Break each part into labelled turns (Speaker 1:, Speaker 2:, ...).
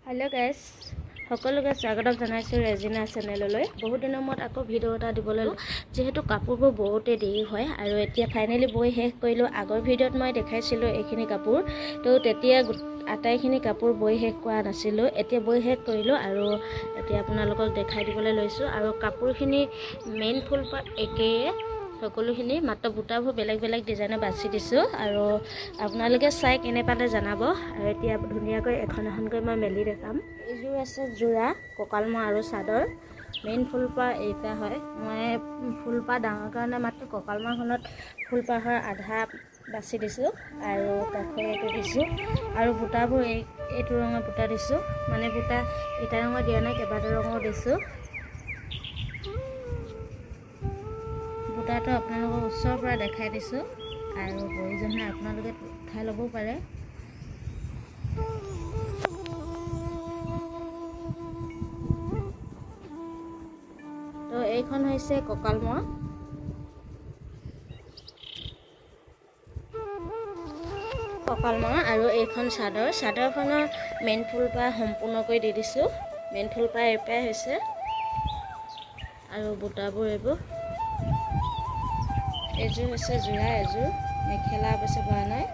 Speaker 1: Hello guys সকলোকে স্বাগতম জানাইছো Regina চেনেললৈ। বহুত দিনৰ মূৰত আকৌ ভিডিঅ' এটা দিবলৈ যেহেতু কাপোৰবোৰ বহুতে দেৰি হয় আৰু এতিয়া ফাইনেলি বৈ শেষ কৰিলোঁ। আগৰ ভিডিঅ'ত মই দেখাইছিলোঁ এইখিনি কাপোৰ, তো তেতিয়া আটাইখিনি কাপোৰ বৈ শেষ কৰা নাছিলোঁ। এতিয়া বৈ শেষ কৰিলোঁ আৰু এতিয়া আপোনালোকক দেখাই দিবলৈ লৈছোঁ। আৰু কাপোৰখিনি মেইন ফুলপাহ একেই সকলোখিনি, মাত্ৰ বুটাবোৰ বেলেগ বেলেগ ডিজাইনৰ বাছি দিছোঁ আৰু আপোনালোকে চাই কেনে পালে জনাব। আৰু এতিয়া ধুনীয়াকৈ এখন এখনকৈ মই মেলি দেখাম। এইযোৰ আছে যোৰা কঁকালমৰা আৰু চাদৰ। মেইন ফুলপাহ এইটা হয়। মই ফুলপাহ ডাঙৰ কাৰণে মাত্ৰ কঁকালমৰাখনত ফুলপাহৰ আধা বাছি দিছোঁ আৰু কাষৰ এইটো দিছোঁ। আৰু বুটাবোৰ এইটো ৰঙৰ বুটা দিছোঁ, মানে বুটা এটা ৰঙৰ দিয়া নাই, কেইবাটা ৰঙৰ দিছোঁ। বুটাটো আপোনালোকক ওচৰৰ পৰা দেখাই দিছোঁ আৰু প্ৰয়োজন হয় আপোনালোকে উঠাই ল'বও পাৰে। তো এইখন হৈছে কঁকালমৰা। আৰু এইখন চাদৰ। চাদৰখনৰ মেইন ফুলপাহ সম্পূৰ্ণকৈ দি দিছোঁ। মেইন ফুলপাহ এইপাই হৈছে আৰু বুটাবোৰ এইবোৰ। এইযোৰ হৈছে যোৰা, এযোৰ মেখেলা অৱশ্যে বোৱা নাই।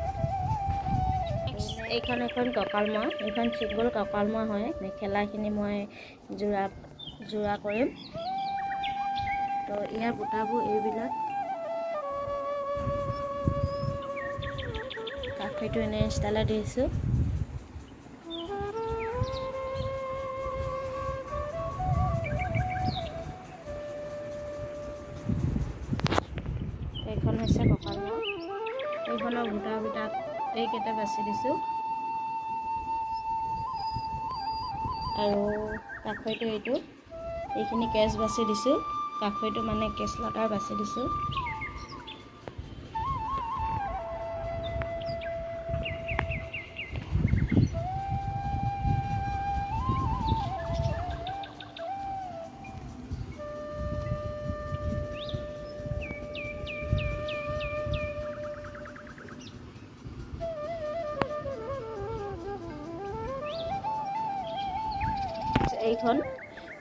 Speaker 1: এইখন এখন কঁকালমৰা, এইখন চিংগল কঁকালমৰা হয়। মেখেলাখিনি মই যোৰা কৰিম। তো ইয়াৰ বুটাবোৰ এইবিলাক। কাষৈটো এনে ষ্টাইলত দিছোঁ। এইখন হৈছে কঁকালমৰা। এইখনৰ বুটা এইকেইটা বাছি দিছোঁ আৰু কাষৈটো এইখিনি কেঁচ বাছি দিছোঁ। কাষৈটো মানে কেঁচ লতাৰ বাছি দিছোঁ।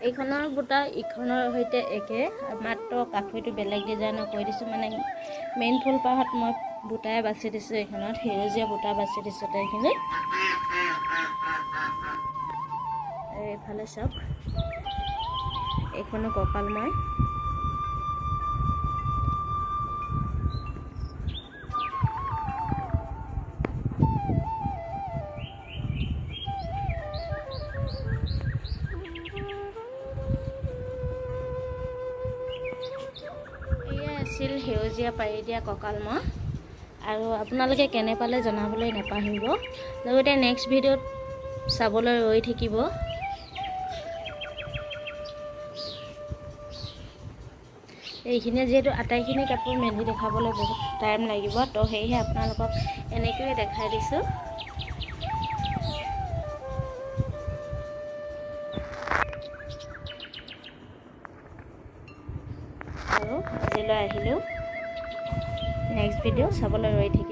Speaker 1: এইখনৰ বুটা ইখনৰ সৈতে একে, মাত্ৰ কাষৈটো বেলেগ ডিজাইনৰ কৰি দিছোঁ। মানে মেইন ফুলপাহত মই বুটাই বাছি দিছোঁ। এইখনত সেউজীয়া বুটা বাছি দিছোঁ। এইখিনি এইফালে চাওক, এইখনো কঁকালমৰা। আছিল সেউজীয়া পাৰি দিয়া কঁকালমৰা। আৰু আপোনালোকে কেনে পালে জনাবলৈ নাপাহৰিব। লগতে নেক্সট ভিডিঅ'ত চাবলৈ ৰৈ থাকিব। এইখিনিয়ে যিহেতু আটাইখিনি কাপোৰ মেলি দেখাবলৈ বহুত টাইম লাগিব, তো সেয়েহে আপোনালোকক এনেকৈয়ে দেখাই দিছোঁ। আৰু আজিলৈ আহিলোঁ। নেক্সট ভিডিঅ' চাবলৈ ৰৈ থাকিব।